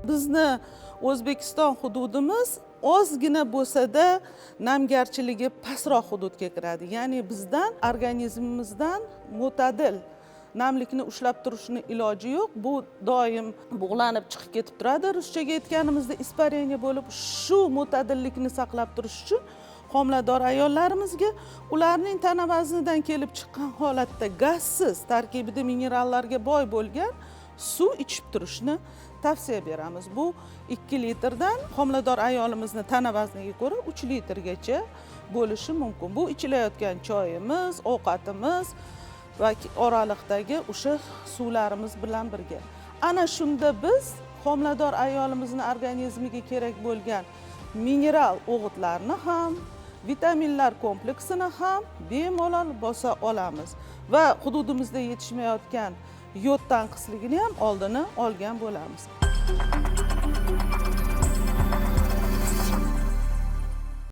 Bizni O'zbekiston hududimiz ozgina bo'lsa-da namgarchiligi pastroq hududga kiradi. Ya'ni bizdan organizmimizdan mo'tadil namlikni ushlab turishni iloji yo'q. Bu doim bug'lanib chiqib ketib turadi. Ruschaga aytganimizda ispareniya bo'lib, shu mo'tadillikni saqlab turish uchun homilador ayollarimizga ularning tana vaznidan kelib chiqqan holatda gazsiz, tarkibida minerallarga boy bo'lgan suv ichib turishni tavsiya beramiz. Bu 2 litrdan homilador ayolimizni tana vazniga ko'ra 3 litrgacha bo'lishi mumkin. Bu ichilayotgan choyimiz, ovqatimiz va oraliqdagi o'sha suvlarimiz bilan birga. Ana shunda biz homilador ayolimizning organizmiga kerak bo'lgan mineral o'g'itlarni ham, vitaminlar kompleksini ham bemalol bosa olamiz va hududimizda yetishmayotgan yod tanqisligini ham oldini olgan bo'lamiz.